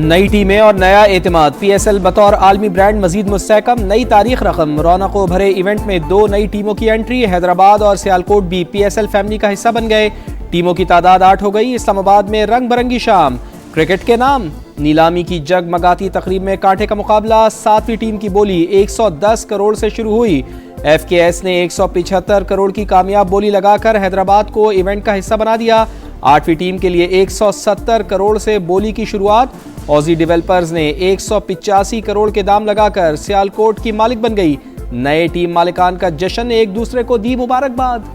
नई टीमें और नया एतमाद। PSL बतौर आलमी ब्रांड मजीद मुस्तहकम, नई तारीख रकम। रौनकों भरे इवेंट में 2 नई टीमों की एंट्री। हैदराबाद और सियालकोट भी PSL फैमिली का हिस्सा बन गए। टीमों की तादाद 8 हो गई। इस्लामाबाद में रंग बिरंगी शाम। क्रिकेट के नाम। नीलामी की जगमगाती तकरीब में कांटे का मुकाबला। 7वीं टीम की बोली 110 करोड़ से शुरू हुई। FKS ने 175 करोड़ की कामयाब बोली लगाकर हैदराबाद को इवेंट का हिस्सा बना दिया। 8वीं टीम के लिए 170 करोड़ से बोली की शुरुआत। ऑजी डेवलपर्स ने 185 करोड़ के दाम लगाकर सियालकोट की मालिक बन गई। नए टीम मालिकान का जश्न, एक दूसरे को दी मुबारकबाद।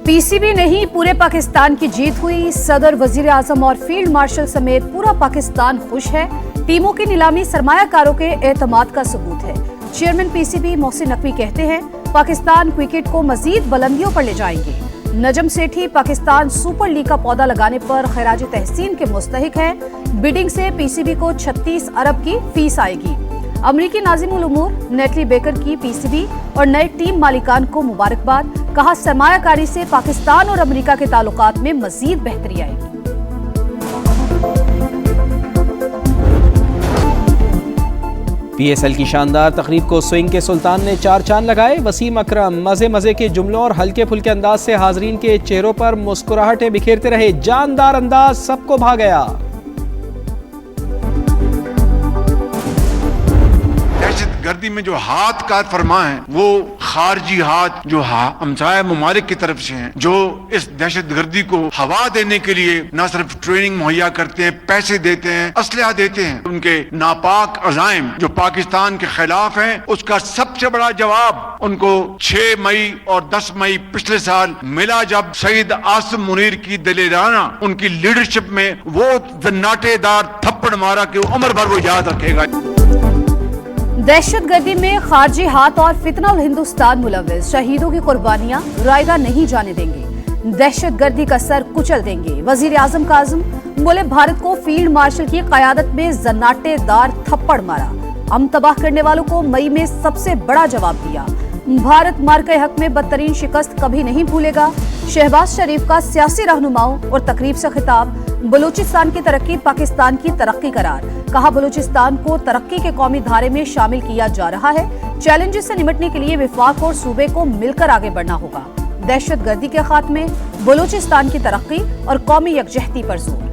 PCB नहीं, पूरे पाकिस्तान की जीत हुई। सदर, वजीर आजम और फील्ड मार्शल समेत पूरा पाकिस्तान खुश है। टीमों की नीलामी सरमायाकारों के एतमाद का सबूत है। चेयरमैन PCB मोहसिन नकवी कहते हैं, पाकिस्तान क्रिकेट को मजीद बुलंदियों पर ले जाएंगे। नजम सेठी पाकिस्तान सुपर लीग का पौधा लगाने पर खैराज तहसीन के मुस्तहिक है। बिडिंग से PCB को 36 अरब की फीस आएगी। अमरीकी नाज़िमुल उमूर नेटली बेकर की PCB और नए टीम मालिकान को मुबारकबाद। कहा, सरमायाकारी से पाकिस्तान और अमेरिका के ताल्लुकात में मजीद बेहतरी आएगी। PSL की शानदार तकरीब को स्विंग के सुल्तान ने 4 चांद लगाए। वसीम अकरम मजे मजे के जुमलों और हल्के फुल्के अंदाज से हाजरीन के चेहरों पर मुस्कुराहटें बिखेरते रहे। जानदार अंदाज सबको भा गया। गर्दी में जो हाथ का फरमा है वो खारजी हाथ जो हमसाया ममालिक की तरफ से हैं, जो इस दहशत गर्दी को हवा देने के लिए न सिर्फ ट्रेनिंग मुहैया करते हैं, पैसे देते हैं, असलहा देते हैं। उनके नापाक अज़ाइम जो पाकिस्तान के खिलाफ हैं, उसका सबसे बड़ा जवाब उनको 6 मई और 10 मई पिछले साल मिला, जब शहीद आसिम मुनीर की दलेराना उनकी लीडरशिप में वो जन्नाटेदार थप्पड़ मारा कि उम्र भर वो याद रखेगा। दहशतगर्दी में खारजी हाथ और फितना हिंदुस्तान मुलव्विस। शहीदों की कुर्बानियां रायगा नहीं जाने देंगे। दहशतगर्दी का सर कुचल देंगे। वजीर आजम का आज़म बोले, भारत को फील्ड मार्शल की कयादत में जन्नाटेदार थप्पड़ मारा। हम तबाह करने वालों को मई में सबसे बड़ा जवाब दिया। भारत मार के हक में बदतरीन शिकस्त कभी नहीं भूलेगा। शहबाज शरीफ का सियासी रहनुमाओं और तकरीब से खिताब। बलूचिस्तान की तरक्की पाकिस्तान की तरक्की करार। कहा, बलूचिस्तान को तरक्की के कौमी धारे में शामिल किया जा रहा है। चैलेंजेस से निपटने के लिए विफाक और सूबे को मिलकर आगे बढ़ना होगा। दहशतगर्दी के खात्मे, बलूचिस्तान की तरक्की और कौमी यकजहती पर जोर।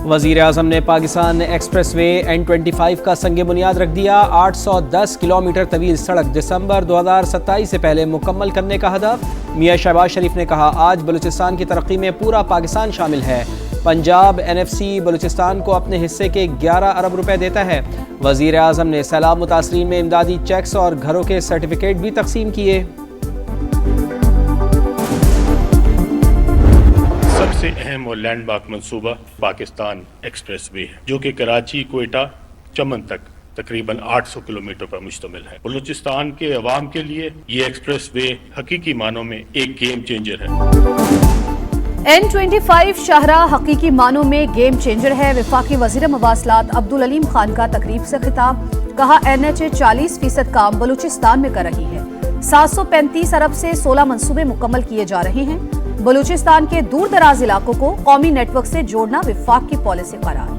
वजीर आजम ने पाकिस्तान एक्सप्रेसवे N25 का संग बुनियाद रख दिया। 810 किलोमीटर तवील सड़क दिसंबर 2027 से पहले मुकम्मल करने का हदफ। मियां शहबाज शरीफ ने कहा, आज बलूचिस्तान की तरक्की में पूरा पाकिस्तान शामिल है। पंजाब NFC बलूचिस्तान को अपने हिस्से के 11 अरब रुपए देता है। वजीर आजम ने सैलाब मुतासरीन में इमदादी चेक्स और घरों के सर्टिफिकेट भी तकसीम किए। सबसे अहम और लैंडमार्क मंसूबा पाकिस्तान एक्सप्रेसवे है, जो कि कराची, क्वेटा, चमन तक तकरीबन 800 किलोमीटर पर मुश्तमिल है। बलूचिस्तान के अवाम के लिए ये एक्सप्रेसवे हकीकी मानों में एक गेम चेंजर है। N25 शाहराह हकीकी मानों में गेम चेंजर है। वफाकी वजीर मवासलात अब्दुल अलीम खान का तकरीब से खिताब। कहा, NHA 40% काम बलूचिस्तान में कर रही है। 735 अरब से 16 मंसूबे मुकम्मल किए जा रहे हैं। बलूचिस्तान के दूर दराज इलाकों को कौमी नेटवर्क से जोड़ना विफाक की पॉलिसी करार।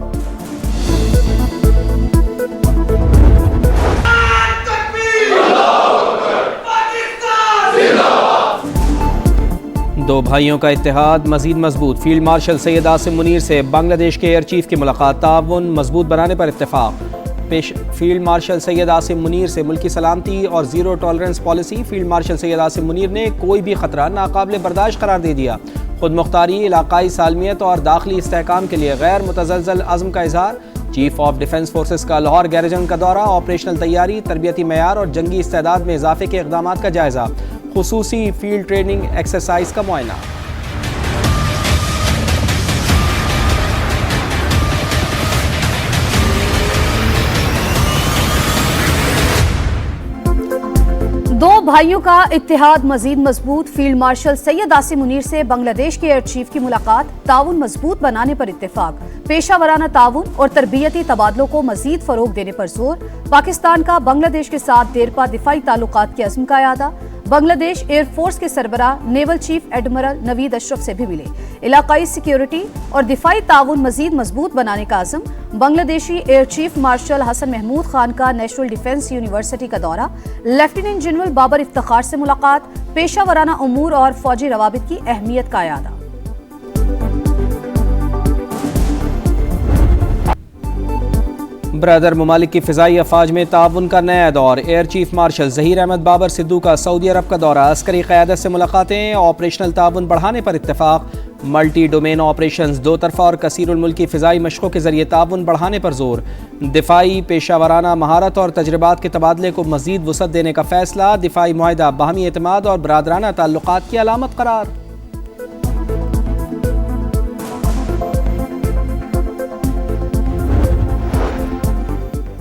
दो भाइयों का इत्तेहाद मजीद मजबूत। फील्ड मार्शल सैयद आसिम मुनीर से बांग्लादेश के एयर चीफ की मुलाकात। ताउन मजबूत बनाने पर इत्तेफाक। फील्ड मार्शल सैयद आसिम मुनीर से मुल्की सलामती और zero tolerance policy. Field marshal Syed Asim Munir ने कोई भी खतरा नाकाबिले बर्दाश्त करार दे दिया। खुद मुख्तारी, इलाकाई सालमियत और दाखिली इस्तेहकाम के लिए गैर मुतज़लज़ल अज़्म का इज़हार। चीफ ऑफ डिफेंस फोर्सेस का लाहौर गैरिजन का दौरा। ऑपरेशनल तैयारी, तरबियती मयार और जंगी इस्तेदाद में इजाफे के इक़दाम का जायजा। खुसूसी फील्ड ट्रेनिंग एक्सरसाइज का मुआयना। दो भाइयों का इत्तेहाद मजीद मजबूत। फील्ड मार्शल सैयद आसिम मुनीर से बांग्लादेश के एयर चीफ की मुलाकात। ताउन मजबूत बनाने पर इत्तेफाक। पेशावराना ताउन और तरबियती तबादलों को मजीद फरोग देने पर जोर। पाकिस्तान का बांग्लादेश के साथ देरपा दिफाई ताल्लुकात के अज़्म का यादा। बांग्लादेश एयरफोर्स के सरबराह naval chief admiral Naveed Ashraf से भी मिले। इलाकाई सिक्योरिटी और दिफाई ताउन मजीद मजबूत बनाने का अज़्म। Bangladeshi air chief marshal Hasan Mahmood Khan का नेशनल डिफेंस यूनिवर्सिटी का दौरा। लेफ्टिनेंट जनरल बाबर इफ्तिखार से मुलाकात। पेशावराना उमूर और फौजी रवाबित की अहमियत का यादा। ब्रदर ममालिक की फ़िज़ाई अफवाज में ताउन का नया दौर। Air chief marshal Zaheer Ahmed Babar Sidhu का सऊदी अरब का दौरा। अस्करी क़यादत से मुलाकातें। ऑपरेशनल ताउन बढ़ाने पर इत्तेफाक। मल्टी डोमेन ऑपरेशंस दो तरफ़ा और कसीरुल मुल्की फ़िज़ाई मशक़ों के ज़रिए ताउन बढ़ाने पर जोर। दिफाई पेशावराना महारत और तजर्बात के तबादले को मज़ीद वुसअत देने का फ़ैसला। दिफाई मुआहिदा बाहमी एतमाद और बरादराना ताल्लुकात की अलामत करार।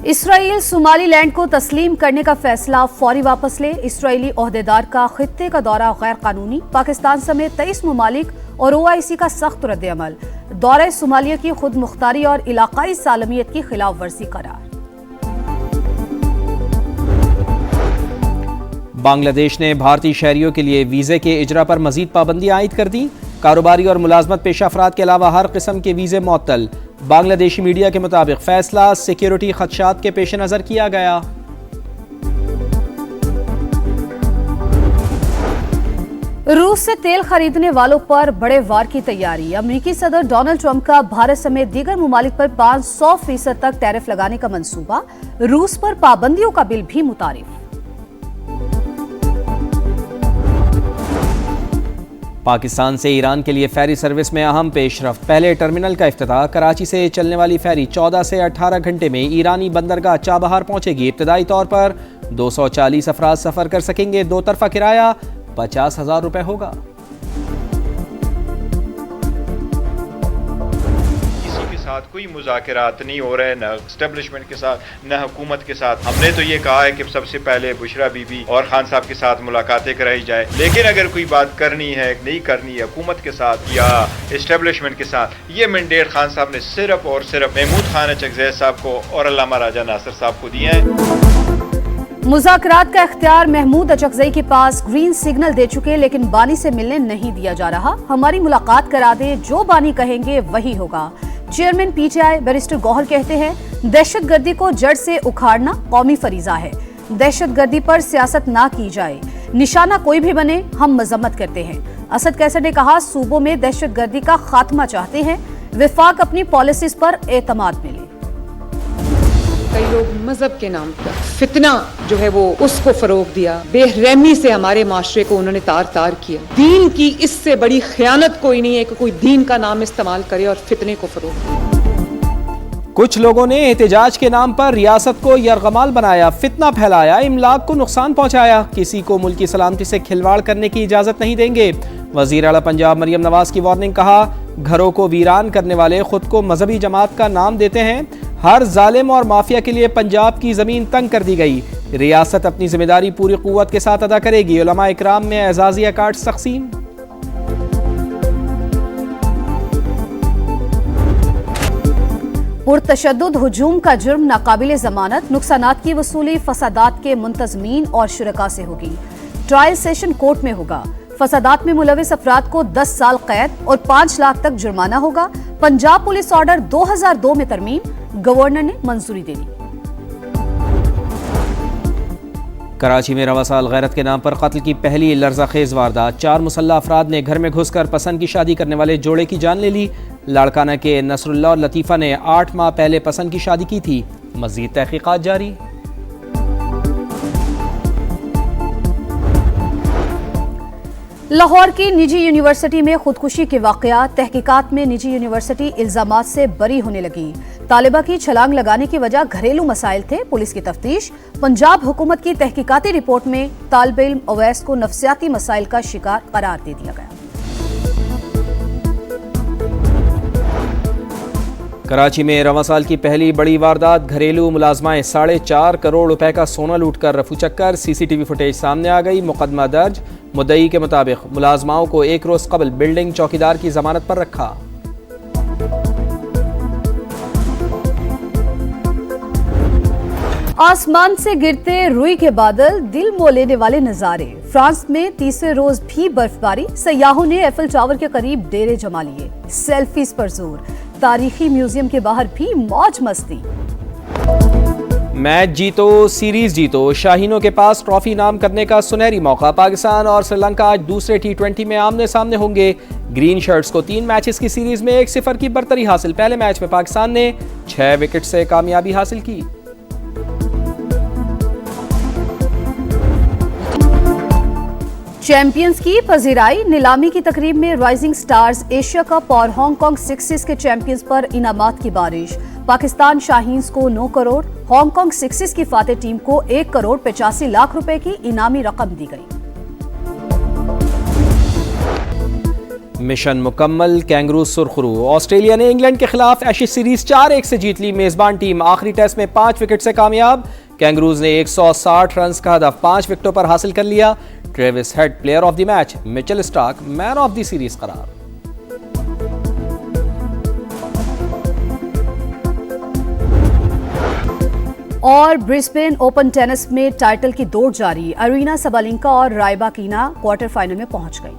इसराइल सोमालीलैंड को तस्लीम करने का फैसला फौरी वापस ले। इसराइली ओहदेदार का खित्ते का दौरा गैर कानूनी। पाकिस्तान समेत 23 ममालिक और OIC का सख्त रद्द-ए-अमल। दौरा सोमालिया की खुद मुख्तारी और इलाकाई सालमियत की खिलाफ वर्जी करार। बांग्लादेश ने भारतीय शहरियों के लिए वीज़े के इजरा पर मजीद पाबंदियां आयद कर दी। कारोबारी और मुलाजमत पेशा अफराद के अलावा हर किस्म के वीज़े मुअत्तल। बांग्लादेशी मीडिया के मुताबिक फैसला सिक्योरिटी खदशात के पेश नज़र किया गया। रूस से तेल खरीदने वालों पर बड़े वार की तैयारी। अमेरिकी सदर डोनाल्ड ट्रंप का भारत समेत दीगर ममालिक पर 500% तक टैरिफ लगाने का मंसूबा। रूस पर पाबंदियों का बिल भी मुतारिफ। पाकिस्तान से ईरान के लिए फेरी सर्विस में अहम पेशरफ्त। पहले टर्मिनल का इफ्तिताह। कराची से चलने वाली फेरी 14 से 18 घंटे में ईरानी बंदरगाह चाबहार पहुंचेगी। इब्तदाई तौर पर 240 अफराद सफर कर सकेंगे। दो तरफा किराया 50,000 रुपए होगा। कोई मुज़ाकरात नहीं हो रहे, न एस्टेब्लिशमेंट के साथ न हुकूमत के साथ। हमने तो ये कहा है कि सबसे पहले बुशरा बीबी और खान साहब के साथ मुलाकातें कराई जाए, लेकिन अगर कोई बात करनी है नहीं करनी है हुकूमत के साथ या एस्टेब्लिशमेंट के साथ, ये मैंडेट खान साहब ने सिर्फ और सिर्फ महमूद खान चकज़ई साहब को और अल्लामा राजा नासिर साहब को दिए हैं। मुज़ाकरात का इख्तियार महमूद अचकज़ई के पास। ग्रीन सिग्नल दे चुके, लेकिन बानी से मिलने नहीं दिया जा रहा। हमारी मुलाकात करा दे, जो बानी कहेंगे वही होगा। चेयरमैन PTI बैरिस्टर गौहर कहते हैं दहशतगर्दी को जड़ से उखाड़ना कौमी फरीजा है। दहशतगर्दी पर सियासत ना की जाए, निशाना कोई भी बने हम मजम्मत करते हैं। असद कैसर ने कहा सूबों में दहशतगर्दी का खात्मा चाहते हैं। विफाक अपनी पॉलिसीज पर एतमाद मिले। कई लोग मजहब के नाम पर फितना जो है वो उसको फरोग दिया। बेरहमी से हमारे माशरे को उन्होंने तार तार किया। दीन की इससे बड़ी खयानत कोई नहीं है कि कोई दीन का नाम इस्तेमाल करे और फितने को फरोग दे। कुछ लोगों ने एहतजाज के नाम पर रियासत को यरगमाल बनाया, फितना फैलाया, इमलाक को नुकसान पहुंचाया। किसी को मुल्क की सलामती से खिलवाड़ करने की इजाजत नहीं देंगे। वजीर आला पंजाब मरियम नवाज की वार्निंग। कहा घरों को वीरान करने वाले खुद को मजहबी जमात का नाम देते हैं। हर जालिम और माफिया के लिए पंजाब की जमीन तंग कर दी गई। रियासत अपनी जिम्मेदारी पूरी कुव्वत के साथ अदा करेगी। उलमा इकराम में एजाजिया कार्ड तकसीम। पुरतशद्दुद हुजूम का जुर्म नाकाबिले जमानत। नुकसानात की वसूली फसादात के मुंतजमीन और शुरका से होगी। ट्रायल सेशन कोर्ट में होगा। फसादात में मुलविस अफराद को 10 साल कैद और 5 लाख तक जुर्माना होगा। पंजाब पुलिस ऑर्डर 2002 में तरमीम। गवर्नर ने मंजूरी दे दी। कराची में रवा साल गैरत के नाम पर कत्ल की पहली लर्ज़ाखेज वारदात। 4 मुसल्लह अफराद ने घर में घुसकर पसंद की शादी करने वाले जोड़े की जान ले ली। लाड़काना के नसरुल्लाह और लतीफ़ा ने 8 माह पहले पसंद की शादी की थी। मज़ीद तहकीकात जारी। लाहौर की निजी यूनिवर्सिटी में खुदकुशी के वाकयात। तहकीकात में निजी यूनिवर्सिटी इल्जामात से बरी होने लगी। तालिबा की छलांग लगाने की वजह घरेलू मसाइल थे। पुलिस की तफ्तीश। पंजाब हुकूमत की तहकीकाती रिपोर्ट में तालिब इल्म अवैस को नफ्सियाती मसाइल का शिकार करार दे दिया गया। कराची में रवां साल की पहली बड़ी वारदात, घरेलू मुलाजमाएं 4.5 करोड़ रुपए का सोना लूटकर रफू चक्कर। सीसीटीवी फुटेज सामने आ गई, मुकदमा दर्ज। मुद्दई के मुताबिक मुलाजमाओं को एक रोज कबल बिल्डिंग चौकीदार की जमानत पर रखा। आसमान से गिरते रुई के बादल, दिल मोह लेने वाले नजारे। फ्रांस में तीसरे रोज भी बर्फबारी, सयाहों ने एफिल टावर के करीब डेरे जमा लिए। सेल्फीज पर जोर, तारीखी म्यूजियम के बाहर भी मौज मस्ती। मैच जीतो, सीरीज जीतो, शाहीनों के पास ट्रॉफी नाम करने का सुनहरी मौका। पाकिस्तान और श्रीलंका आज दूसरे T20 में आमने सामने होंगे। ग्रीन शर्ट्स को 3 मैचेस की सीरीज में 1-0 की बरतरी हासिल। पहले मैच में पाकिस्तान ने 6 विकेट से कामयाबी हासिल की। चैंपियंस की पजीराई, नीलामी की तकरीब में राइजिंग स्टार्स, एशिया कप और हांगकांग सिक्सेस के चैंपियंस पर इनामात की बारिश। पाकिस्तान शाहीन्स को 9 करोड़, हांगकांग सिक्सेस की फातेह टीम को 1 करोड़ 85 लाख रुपए की इनामी रकम दी गई। मिशन मुकम्मल, कैंगरू सुरखरू। ऑस्ट्रेलिया ने इंग्लैंड के खिलाफ एशेज सीरीज 4-1 से जीत ली। मेजबान टीम आखिरी टेस्ट में 5 विकेट से कामयाब। कैंगरूज ने 160 रन का हदफ 5 विकेटों पर हासिल कर लिया। Travis head player of the match, Mitchell Starc man of the series करार। और ब्रिस्बेन ओपन टेनिस में टाइटल की दौड़ जारी। अरीना सबालेंका और राइबाकिना क्वार्टर फाइनल में पहुंच गई।